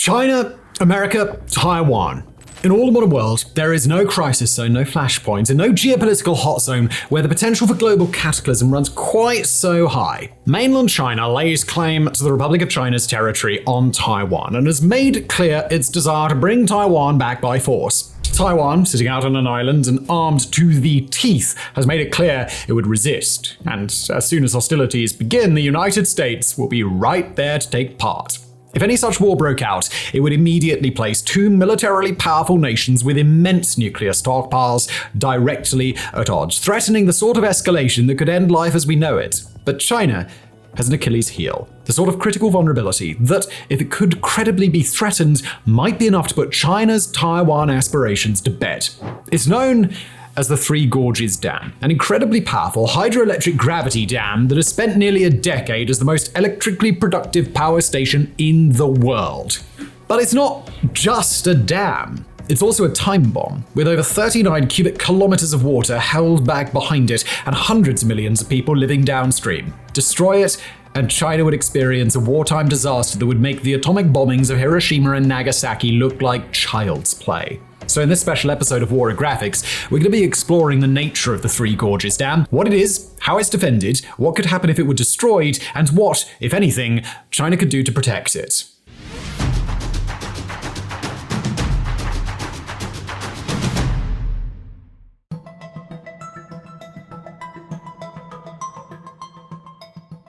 China, America, Taiwan. In all the modern world, there is no crisis zone, no flashpoint, and no geopolitical hot zone where the potential for global cataclysm runs quite so high. Mainland China lays claim to the Republic of China's territory on Taiwan and has made clear its desire to bring Taiwan back by force. Taiwan, sitting out on an island and armed to the teeth, has made it clear it would resist. And as soon as hostilities begin, the United States will be right there to take part. If any such war broke out, it would immediately place two militarily powerful nations with immense nuclear stockpiles directly at odds, threatening the sort of escalation that could end life as we know it. But China has an Achilles heel, the sort of critical vulnerability that, if it could credibly be threatened, might be enough to put China's Taiwan aspirations to bed. It's known as the Three Gorges Dam, an incredibly powerful hydroelectric gravity dam that has spent nearly a decade as the most electrically productive power station in the world. But it's not just a dam. It's also a time bomb, with over 39 cubic kilometers of water held back behind it and hundreds of millions of people living downstream. Destroy it, and China would experience a wartime disaster that would make the atomic bombings of Hiroshima and Nagasaki look like child's play. So in this special episode of War of Graphics, we're going to be exploring the nature of the Three Gorges Dam, what it is, how it's defended, what could happen if it were destroyed, and what, if anything, China could do to protect it.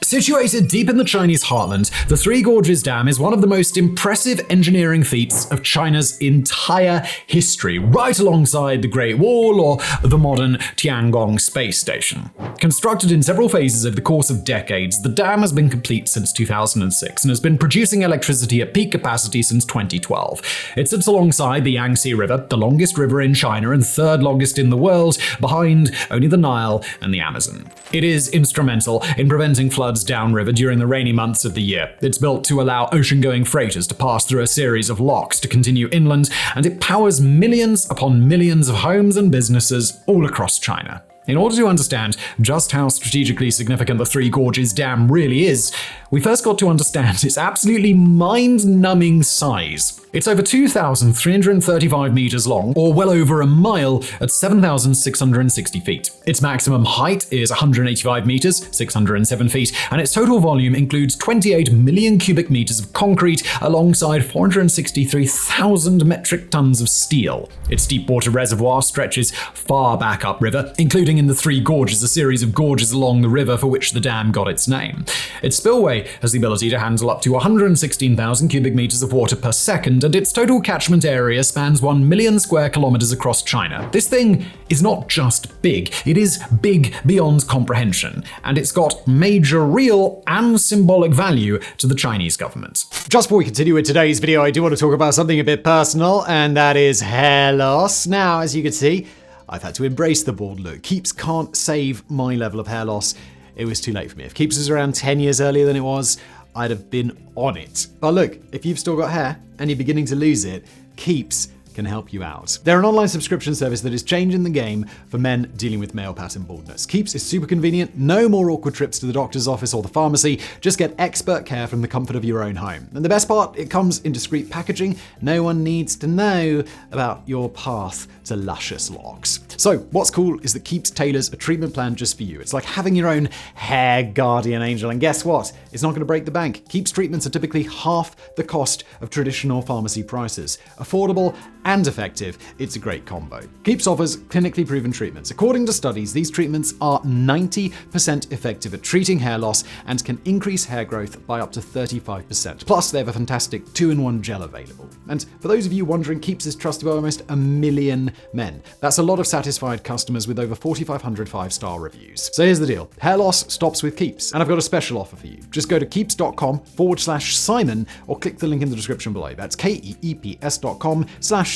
Situated deep in the Chinese heartland, the Three Gorges Dam is one of the most impressive engineering feats of China's entire history, right alongside the Great Wall or the modern Tiangong space station. Constructed in several phases over the course of decades, the dam has been complete since 2006 and has been producing electricity at peak capacity since 2012. It sits alongside the Yangtze River, the longest river in China and third longest in the world, behind only the Nile and the Amazon. It is instrumental in preventing floods downriver during the rainy months of the year. It's built to allow ocean-going freighters to pass through a series of locks to continue inland, and it powers millions upon millions of homes and businesses all across China. In order to understand just how strategically significant the Three Gorges Dam really is, we first got to understand its absolutely mind-numbing size. It's over 2,335 meters long, or well over a mile at 7,660 feet. Its maximum height is 185 meters, 607 feet, and its total volume includes 28 million cubic meters of concrete alongside 463,000 metric tons of steel. Its deep water reservoir stretches far back upriver, including in the Three Gorges, a series of gorges along the river for which the dam got its name. Its spillway has the ability to handle up to 116,000 cubic meters of water per second, and its total catchment area spans 1 million square kilometers across China. This thing is not just big, it is big beyond comprehension, and it's got major real and symbolic value to the Chinese government. Just before we continue with today's video, I do want to talk about something a bit personal, and that is hair loss. Now, as you can see, I've had to embrace the bald look. Keeps can't save my level of hair loss. It was too late for me. If Keeps was around 10 years earlier than it was, I'd have been on it. But look, if you've still got hair and you're beginning to lose it, Keeps can help you out. They're an online subscription service that is changing the game for men dealing with male pattern baldness. Keeps is super convenient, no more awkward trips to the doctor's office or the pharmacy, just get expert care from the comfort of your own home. And the best part, it comes in discreet packaging. No one needs to know about your path to luscious locks. So what's cool is that Keeps tailors a treatment plan just for you. It's like having your own hair guardian angel, and guess what? It's not going to break the bank. Keeps treatments are typically half the cost of traditional pharmacy prices. Affordable and effective, it's a great combo. Keeps offers clinically proven treatments. According to studies, these treatments are 90% effective at treating hair loss and can increase hair growth by up to 35%. Plus, they have a fantastic 2-in-1 gel available. And for those of you wondering, Keeps is trusted by almost 1 million men. That's a lot of satisfied customers with over 4,500 5-star reviews. So here's the deal. Hair loss stops with Keeps, and I've got a special offer for you. Just go to keeps.com/Simon or click the link in the description below. That's keeps.com/Simon.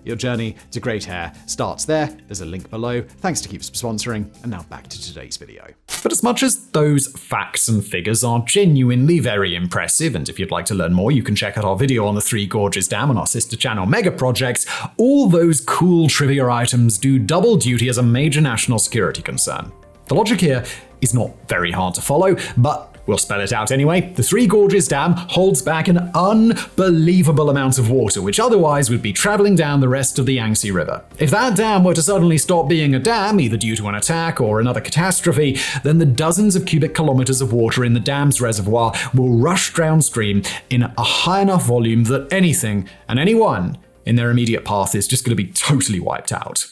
Your journey to great hair starts there. There's a link below. Thanks to Keeps for sponsoring, and now back to today's video. But as much as those facts and figures are genuinely very impressive, and if you'd like to learn more, you can check out our video on the Three Gorges Dam on our sister channel Mega Projects, all those cool trivia items do double duty as a major national security concern. The logic here is not very hard to follow, but We'll spell it out anyway. The Three Gorges Dam holds back an unbelievable amount of water, which otherwise would be traveling down the rest of the Yangtze River. If that dam were to suddenly stop being a dam, either due to an attack or another catastrophe, then the dozens of cubic kilometers of water in the dam's reservoir will rush downstream in a high enough volume that anything and anyone in their immediate path is just going to be totally wiped out.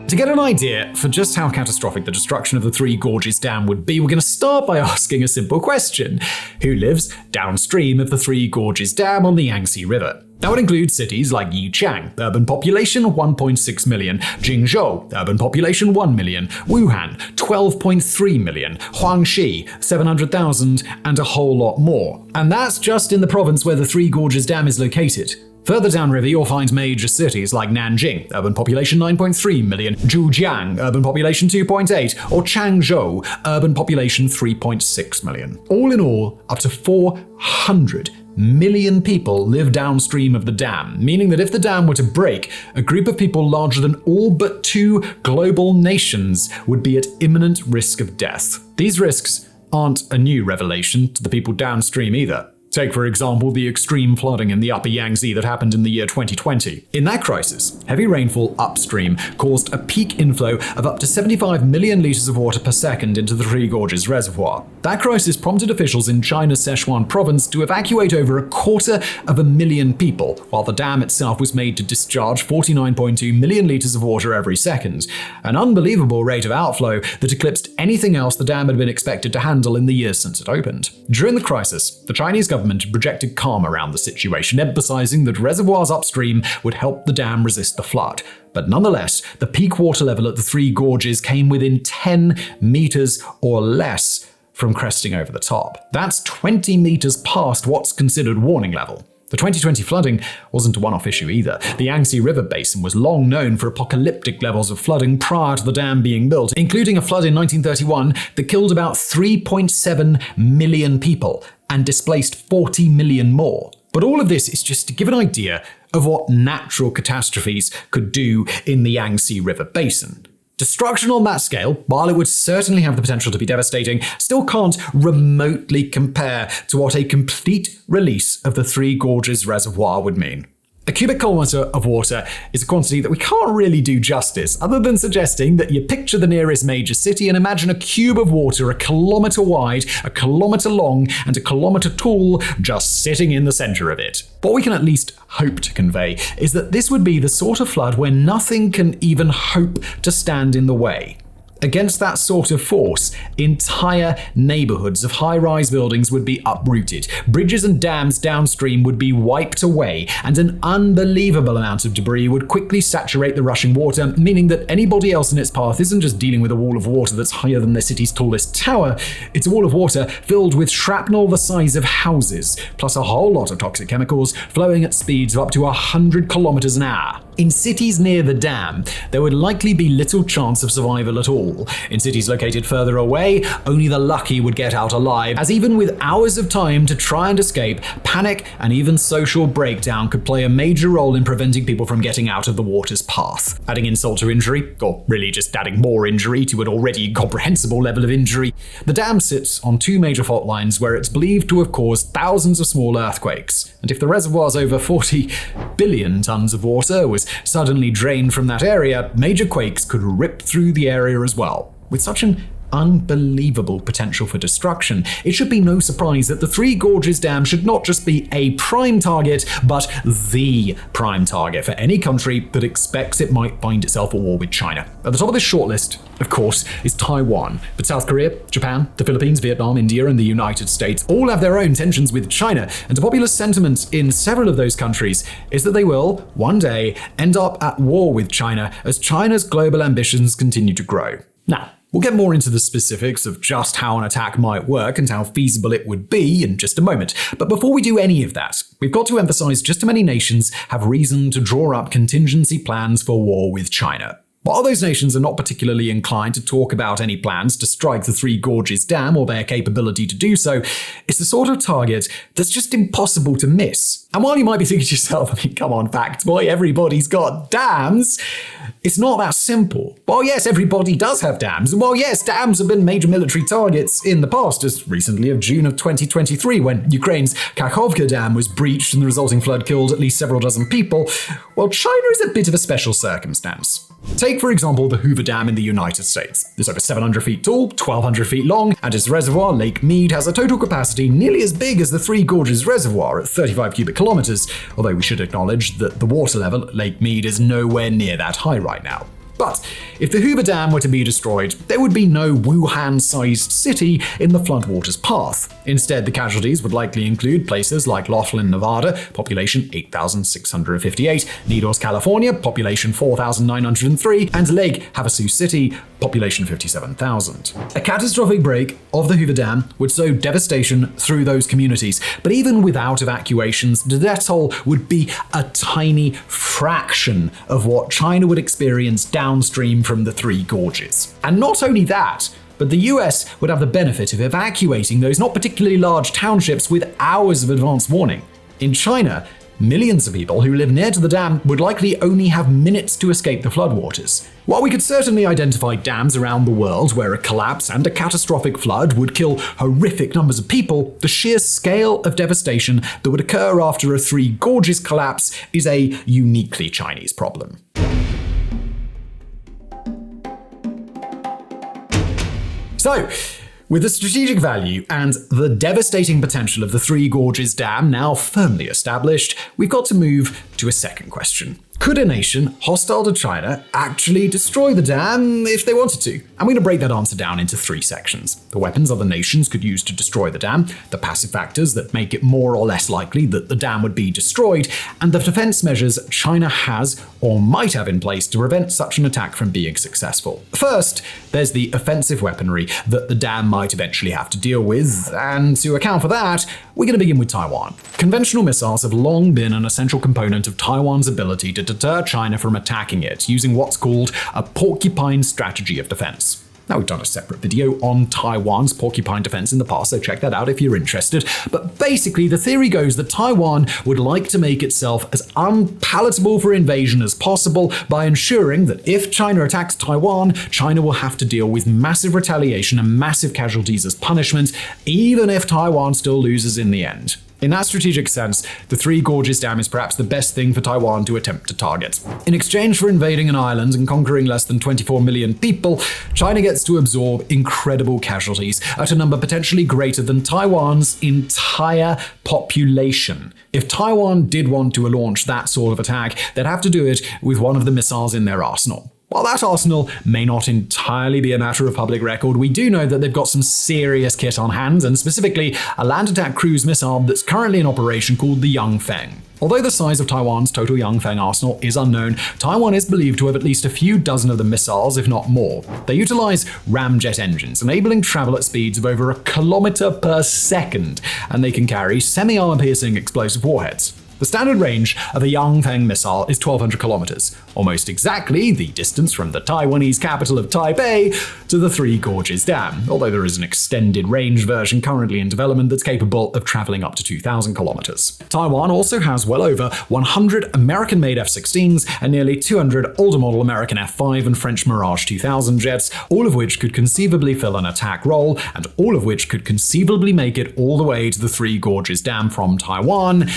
To get an idea for just how catastrophic the destruction of the Three Gorges Dam would be, we're going to start by asking a simple question. Who lives downstream of the Three Gorges Dam on the Yangtze River? That would include cities like Yichang, urban population 1.6 million, Jingzhou, urban population 1 million, Wuhan, 12.3 million, Huangshi, 700,000, and a whole lot more. And that's just in the province where the Three Gorges Dam is located. Further downriver, you'll find major cities like Nanjing, urban population 9.3 million, Zhujiang, urban population 2.8, or Changzhou, urban population 3.6 million. All in all, up to 400 million people live downstream of the dam, meaning that if the dam were to break, a group of people larger than all but 2 global nations would be at imminent risk of death. These risks aren't a new revelation to the people downstream either. Take, for example, the extreme flooding in the upper Yangtze that happened in the year 2020. In that crisis, heavy rainfall upstream caused a peak inflow of up to 75 million liters of water per second into the Three Gorges Reservoir. That crisis prompted officials in China's Sichuan province to evacuate over 250,000 people, while the dam itself was made to discharge 49.2 million liters of water every second, an unbelievable rate of outflow that eclipsed anything else the dam had been expected to handle in the years since it opened. During the crisis, the Chinese government projected calm around the situation, emphasizing that reservoirs upstream would help the dam resist the flood. But nonetheless, the peak water level at the Three Gorges came within 10 meters or less from cresting over the top. That's 20 meters past what's considered warning level. The 2020 flooding wasn't a one-off issue either. The Yangtze River basin was long known for apocalyptic levels of flooding prior to the dam being built, including a flood in 1931 that killed about 3.7 million people and displaced 40 million more. But all of this is just to give an idea of what natural catastrophes could do in the Yangtze River basin. Destruction on that scale, while it would certainly have the potential to be devastating, still can't remotely compare to what a complete release of the Three Gorges Reservoir would mean. A cubic kilometer of water is a quantity that we can't really do justice, other than suggesting that you picture the nearest major city and imagine a cube of water 1 kilometer wide, 1 kilometer long, and 1 kilometer tall just sitting in the center of it. What we can at least hope to convey is that this would be the sort of flood where nothing can even hope to stand in the way. Against that sort of force, entire neighborhoods of high-rise buildings would be uprooted, bridges and dams downstream would be wiped away, and an unbelievable amount of debris would quickly saturate the rushing water, meaning that anybody else in its path isn't just dealing with a wall of water that's higher than the city's tallest tower, it's a wall of water filled with shrapnel the size of houses, plus a whole lot of toxic chemicals flowing at speeds of up to 100 kilometers an hour. In cities near the dam, there would likely be little chance of survival at all. In cities located further away, only the lucky would get out alive, as even with hours of time to try and escape, panic and even social breakdown could play a major role in preventing people from getting out of the water's path. Adding insult to injury, or really just adding more injury to an already incomprehensible level of injury, the dam sits on 2 major fault lines where it's believed to have caused thousands of small earthquakes. And if the reservoir's over 40 billion tons of water was suddenly drained from that area, major quakes could rip through the area as well. With such an unbelievable potential for destruction, it should be no surprise that the Three Gorges Dam should not just be a prime target, but the prime target for any country that expects it might find itself at war with China. At the top of this shortlist, of course, is Taiwan, but South Korea, Japan, the Philippines, Vietnam, India, and the United States all have their own tensions with China, and a popular sentiment in several of those countries is that they will, one day, end up at war with China as China's global ambitions continue to grow. Now, we'll get more into the specifics of just how an attack might work and how feasible it would be in just a moment. But before we do any of that, we've got to emphasize just how many nations have reason to draw up contingency plans for war with China. While those nations are not particularly inclined to talk about any plans to strike the Three Gorges Dam or their capability to do so, it's the sort of target that's just impossible to miss. And while you might be thinking to yourself, come on, fact boy, everybody's got dams, it's not that simple. While yes, everybody does have dams, and while yes, dams have been major military targets in the past, as recently of June of 2023, when Ukraine's Kakhovka Dam was breached and the resulting flood killed at least several dozen people, well, China is a bit of a special circumstance. Take, for example, the Hoover Dam in the United States. It's over 700 feet tall, 1,200 feet long, and its reservoir, Lake Mead, has a total capacity nearly as big as the Three Gorges Reservoir at 35 cubic kilometers, although we should acknowledge that the water level at Lake Mead is nowhere near that high right now. But if the Hoover Dam were to be destroyed, there would be no Wuhan-sized city in the floodwater's path. Instead, the casualties would likely include places like Laughlin, Nevada, population 8,658, Needles, California, population 4,903, and Lake Havasu City, population 57,000. A catastrophic break of the Hoover Dam would sow devastation through those communities, but even without evacuations, the death toll would be a tiny fraction of what China would experience downstream from the Three Gorges. And not only that, but the US would have the benefit of evacuating those not particularly large townships with hours of advance warning. In China, millions of people who live near to the dam would likely only have minutes to escape the floodwaters. While we could certainly identify dams around the world where a collapse and a catastrophic flood would kill horrific numbers of people, the sheer scale of devastation that would occur after a Three Gorges collapse is a uniquely Chinese problem. So, with the strategic value and the devastating potential of the Three Gorges Dam now firmly established, we've got to move to a second question. Could a nation hostile to China actually destroy the dam if they wanted to? I'm going to break that answer down into three sections. The weapons other nations could use to destroy the dam, the passive factors that make it more or less likely that the dam would be destroyed, and the defense measures China has or might have in place to prevent such an attack from being successful. First, there's the offensive weaponry that the dam might eventually have to deal with, and to account for that, we're going to begin with Taiwan. Conventional missiles have long been an essential component of Taiwan's ability to deter China from attacking it, using what's called a porcupine strategy of defense. Now, we've done a separate video on Taiwan's porcupine defense in the past, so check that out if you're interested. But basically, the theory goes that Taiwan would like to make itself as unpalatable for invasion as possible by ensuring that if China attacks Taiwan, China will have to deal with massive retaliation and massive casualties as punishment, even if Taiwan still loses in the end. In that strategic sense, the Three Gorges Dam is perhaps the best thing for Taiwan to attempt to target. In exchange for invading an island and conquering less than 24 million people, China gets to absorb incredible casualties at a number potentially greater than Taiwan's entire population. If Taiwan did want to launch that sort of attack, they'd have to do it with one of the missiles in their arsenal. While that arsenal may not entirely be a matter of public record, we do know that they've got some serious kit on hand, and specifically a land attack cruise missile that's currently in operation called the Yangfeng. Although the size of Taiwan's total Yangfeng arsenal is unknown, Taiwan is believed to have at least a few dozen of the missiles, if not more. They utilize ramjet engines, enabling travel at speeds of over 1 kilometer per second, and they can carry semi-armor-piercing explosive warheads. The standard range of a Yangfeng missile is 1,200 kilometers, almost exactly the distance from the Taiwanese capital of Taipei to the Three Gorges Dam, although there is an extended range version currently in development that's capable of traveling up to 2,000 kilometers. Taiwan also has well over 100 American-made F-16s and nearly 200 older model American F-5 and French Mirage 2000 jets, all of which could conceivably fill an attack role, and all of which could conceivably make it all the way to the Three Gorges Dam from Taiwan,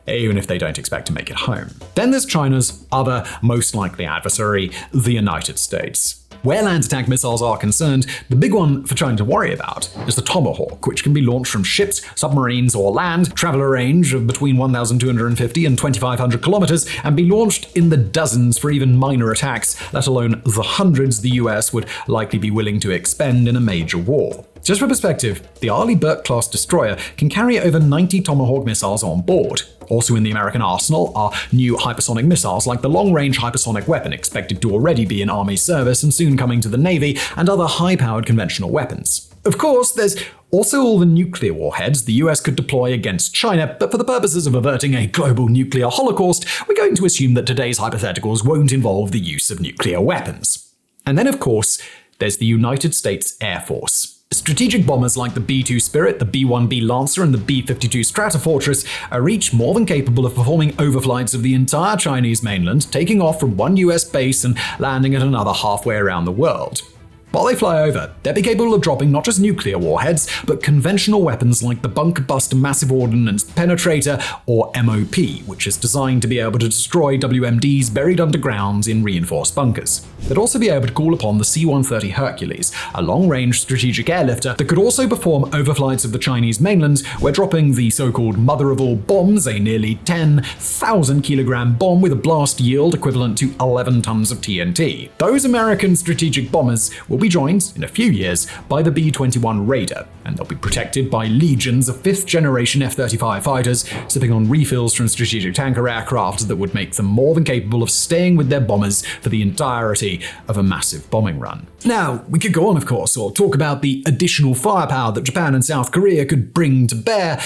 even if they don't expect to make it home. Then there's China's other most likely adversary, the United States. Where land attack missiles are concerned, the big one for China to worry about is the Tomahawk, which can be launched from ships, submarines, or land, travel a range of between 1,250 and 2,500 kilometers, and be launched in the dozens for even minor attacks, let alone the hundreds the US would likely be willing to expend in a major war. Just for perspective, the Arleigh Burke-class destroyer can carry over 90 Tomahawk missiles on board. Also in the American arsenal are new hypersonic missiles like the long-range hypersonic weapon, expected to already be in Army service and soon coming to the Navy, and other high-powered conventional weapons. Of course, there's also all the nuclear warheads the US could deploy against China, but for the purposes of averting a global nuclear holocaust, we're going to assume that today's hypotheticals won't involve the use of nuclear weapons. And then, of course, there's the United States Air Force. Strategic bombers like the B-2 Spirit, the B-1B Lancer, and the B-52 Stratofortress are each more than capable of performing overflights of the entire Chinese mainland, taking off from one US base and landing at another halfway around the world. While they fly over, they'll be capable of dropping not just nuclear warheads, but conventional weapons like the Bunker Buster Massive Ordnance Penetrator, or MOP, which is designed to be able to destroy WMDs buried underground in reinforced bunkers. They'd also be able to call upon the C-130 Hercules, a long-range strategic airlifter that could also perform overflights of the Chinese mainland, where dropping the so-called mother of all bombs, a nearly 10,000-kilogram bomb with a blast yield equivalent to 11 tons of TNT. Those American strategic bombers will be joined in a few years by the B-21 Raider, and they'll be protected by legions of 5th-generation F-35 fighters, sipping on refills from strategic tanker aircraft that would make them more than capable of staying with their bombers for the entirety of a massive bombing run. Now, we could go on, of course, or talk about the additional firepower that Japan and South Korea could bring to bear,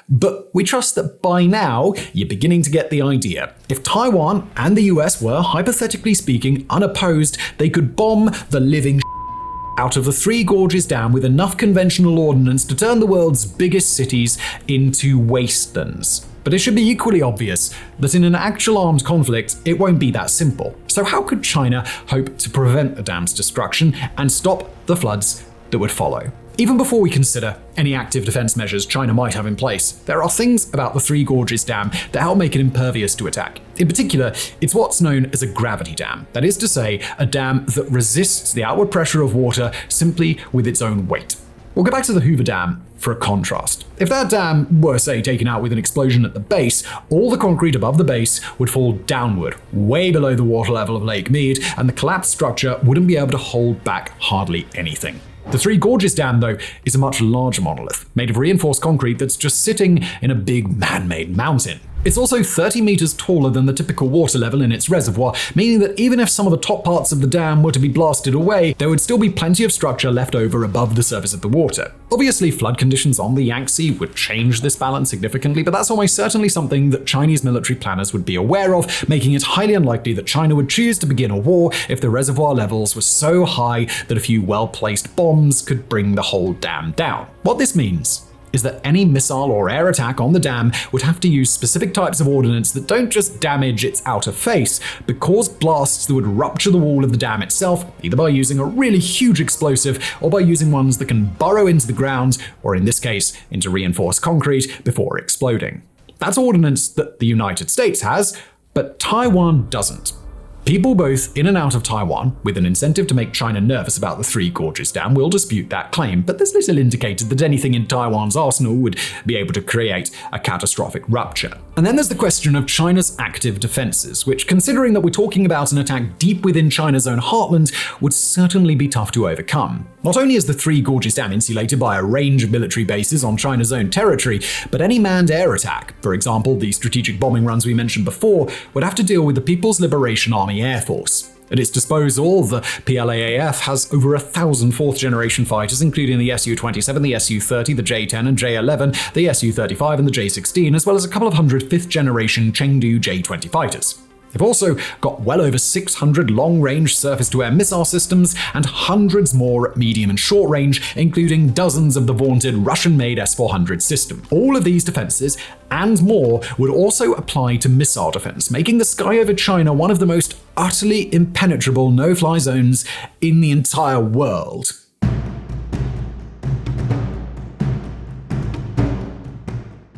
but we trust that by now, you're beginning to get the idea. If Taiwan and the US were, hypothetically speaking, unopposed, they could bomb the living out of the Three Gorges Dam with enough conventional ordnance to turn the world's biggest cities into wastelands. But it should be equally obvious that in an actual armed conflict, it won't be that simple. So how could China hope to prevent the dam's destruction and stop the floods that would follow? Even before we consider any active defense measures China might have in place, there are things about the Three Gorges Dam that help make it impervious to attack. In particular, it's what's known as a gravity dam. That is to say, a dam that resists the outward pressure of water simply with its own weight. We'll go back to the Hoover Dam for a contrast. If that dam were, say, taken out with an explosion at the base, all the concrete above the base would fall downward, way below the water level of Lake Mead, and the collapsed structure wouldn't be able to hold back hardly anything. The Three Gorges Dam, though, is a much larger monolith, made of reinforced concrete that's just sitting in a big man-made mountain. It's also 30 meters taller than the typical water level in its reservoir, meaning that even if some of the top parts of the dam were to be blasted away, there would still be plenty of structure left over above the surface of the water. Obviously, flood conditions on the Yangtze would change this balance significantly, but that's almost certainly something that Chinese military planners would be aware of, making it highly unlikely that China would choose to begin a war if the reservoir levels were so high that a few well-placed bombs could bring the whole dam down. What this means is that any missile or air attack on the dam would have to use specific types of ordnance that don't just damage its outer face, but cause blasts that would rupture the wall of the dam itself, either by using a really huge explosive or by using ones that can burrow into the ground, or in this case, into reinforced concrete before exploding. That's ordnance that the United States has, but Taiwan doesn't. People both in and out of Taiwan, with an incentive to make China nervous about the Three Gorges Dam, will dispute that claim, but there's little indicated that anything in Taiwan's arsenal would be able to create a catastrophic rupture. And then there's the question of China's active defenses, which, considering that we're talking about an attack deep within China's own heartland, would certainly be tough to overcome. Not only is the Three Gorges Dam insulated by a range of military bases on China's own territory, but any manned air attack, for example the strategic bombing runs we mentioned before, would have to deal with the People's Liberation Army Air Force. At its disposal, the PLAAF has over 1,000 fourth-generation fighters, including the Su-27, the Su-30, the J-10 and J-11, the Su-35 and the J-16, as well as a couple of hundred fifth-generation Chengdu J-20 fighters. They've also got well over 600 long-range surface-to-air missile systems and hundreds more medium and short-range, including dozens of the vaunted Russian-made S-400 system. All of these defenses and more would also apply to missile defense, making the sky over China one of the most utterly impenetrable no-fly zones in the entire world.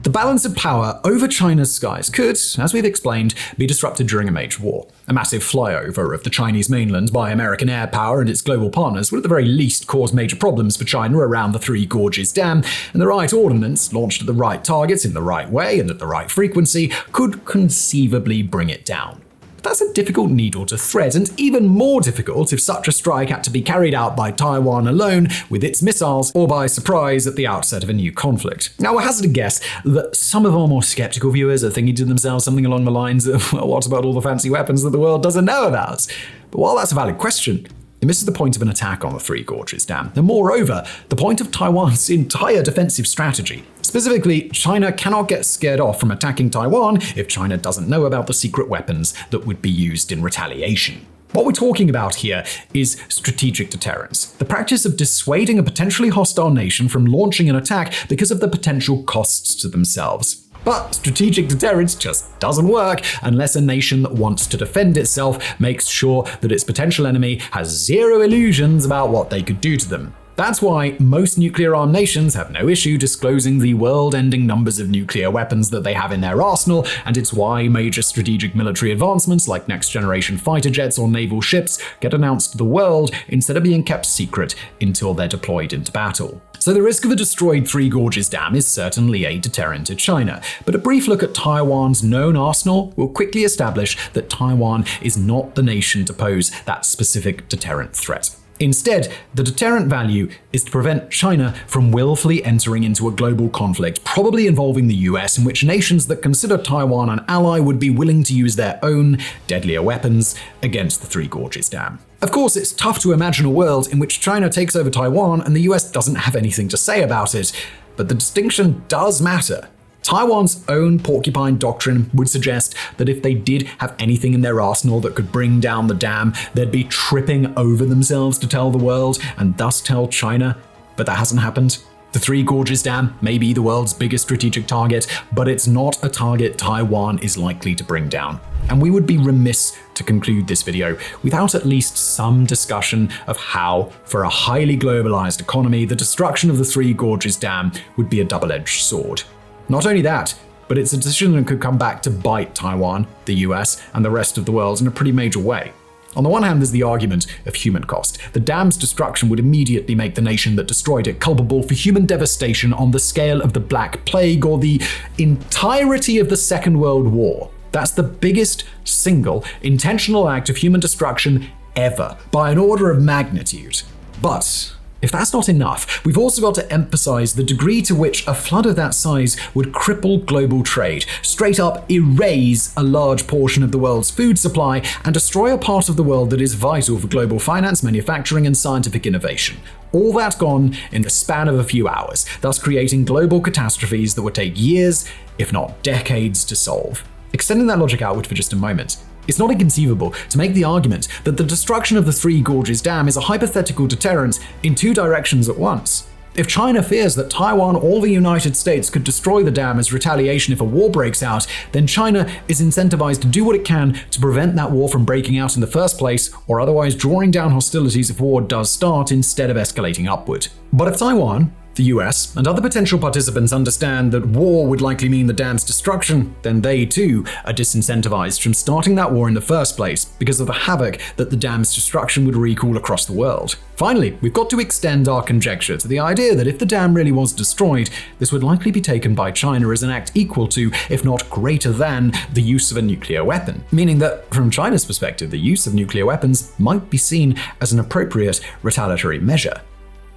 The balance of power over China's skies could, as we've explained, be disrupted during a major war. A massive flyover of the Chinese mainland by American air power and its global partners would at the very least cause major problems for China around the Three Gorges Dam, and the right ordnance, launched at the right targets in the right way and at the right frequency, could conceivably bring it down. But that's a difficult needle to thread, and even more difficult if such a strike had to be carried out by Taiwan alone with its missiles, or by surprise at the outset of a new conflict. Now, we'll hazard a guess that some of our more skeptical viewers are thinking to themselves something along the lines of, well, what about all the fancy weapons that the world doesn't know about? But while that's a valid question, It misses the point of an attack on the Three Gorges Dam, and moreover, the point of Taiwan's entire defensive strategy. Specifically, China cannot get scared off from attacking Taiwan if China doesn't know about the secret weapons that would be used in retaliation. What we're talking about here is strategic deterrence, the practice of dissuading a potentially hostile nation from launching an attack because of the potential costs to themselves. But strategic deterrence just doesn't work unless a nation that wants to defend itself makes sure that its potential enemy has zero illusions about what they could do to them. That's why most nuclear-armed nations have no issue disclosing the world-ending numbers of nuclear weapons that they have in their arsenal, and it's why major strategic military advancements like next-generation fighter jets or naval ships get announced to the world instead of being kept secret until they're deployed into battle. So the risk of a destroyed Three Gorges Dam is certainly a deterrent to China, but a brief look at Taiwan's known arsenal will quickly establish that Taiwan is not the nation to pose that specific deterrent threat. Instead, the deterrent value is to prevent China from willfully entering into a global conflict, probably involving the US, in which nations that consider Taiwan an ally would be willing to use their own deadlier weapons against the Three Gorges Dam. Of course, it's tough to imagine a world in which China takes over Taiwan and the US doesn't have anything to say about it, but the distinction does matter. Taiwan's own porcupine doctrine would suggest that if they did have anything in their arsenal that could bring down the dam, they'd be tripping over themselves to tell the world and thus tell China. But that hasn't happened. The Three Gorges Dam may be the world's biggest strategic target, but it's not a target Taiwan is likely to bring down. And we would be remiss to conclude this video without at least some discussion of how, for a highly globalized economy, the destruction of the Three Gorges Dam would be a double-edged sword. Not only that, but it's a decision that could come back to bite Taiwan, the US, and the rest of the world in a pretty major way. On the one hand, there's the argument of human cost. The dam's destruction would immediately make the nation that destroyed it culpable for human devastation on the scale of the Black Plague or the entirety of the Second World War. That's the biggest single intentional act of human destruction ever, by an order of magnitude. But if that's not enough, we've also got to emphasize the degree to which a flood of that size would cripple global trade, straight up erase a large portion of the world's food supply, and destroy a part of the world that is vital for global finance, manufacturing, and scientific innovation. All that gone in the span of a few hours, thus creating global catastrophes that would take years, if not decades, to solve. Extending that logic outward for just a moment, it's not inconceivable to make the argument that the destruction of the Three Gorges Dam is a hypothetical deterrent in two directions at once. If China fears that Taiwan or the United States could destroy the dam as retaliation if a war breaks out, then China is incentivized to do what it can to prevent that war from breaking out in the first place, or otherwise drawing down hostilities if war does start instead of escalating upward. But if Taiwan, the US, and other potential participants understand that war would likely mean the dam's destruction, then they too are disincentivized from starting that war in the first place because of the havoc that the dam's destruction would wreak all across the world. Finally, we've got to extend our conjecture to the idea that if the dam really was destroyed, this would likely be taken by China as an act equal to, if not greater than, the use of a nuclear weapon. Meaning that, from China's perspective, the use of nuclear weapons might be seen as an appropriate retaliatory measure.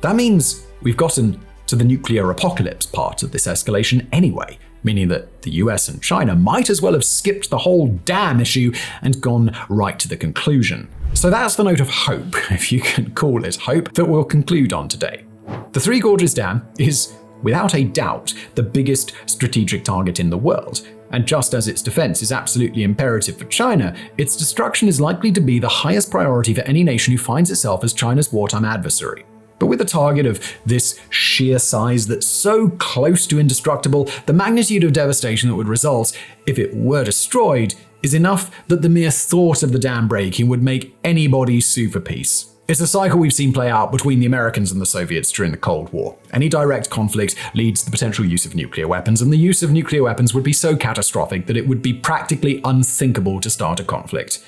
That means we've gotten to the nuclear apocalypse part of this escalation anyway, meaning that the US and China might as well have skipped the whole dam issue and gone right to the conclusion. So that's the note of hope, if you can call it hope, that we'll conclude on today. The Three Gorges Dam is, without a doubt, the biggest strategic target in the world. And just as its defense is absolutely imperative for China, its destruction is likely to be the highest priority for any nation who finds itself as China's wartime adversary. But with a target of this sheer size that's so close to indestructible, the magnitude of devastation that would result if it were destroyed is enough that the mere thought of the dam breaking would make anybody sue for peace. It's a cycle we've seen play out between the Americans and the Soviets during the Cold War. Any direct conflict leads to the potential use of nuclear weapons, and the use of nuclear weapons would be so catastrophic that it would be practically unthinkable to start a conflict.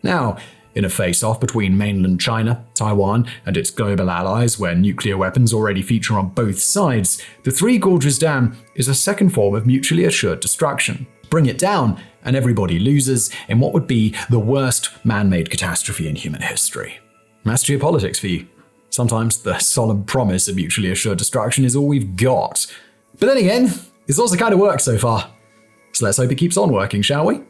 Now, in a face-off between mainland China, Taiwan, and its global allies, where nuclear weapons already feature on both sides, the Three Gorges Dam is a second form of mutually assured destruction. Bring it down, and everybody loses in what would be the worst man-made catastrophe in human history. That's geopolitics for you. Sometimes the solemn promise of mutually assured destruction is all we've got. But then again, it's also kind of worked so far. So let's hope it keeps on working, shall we?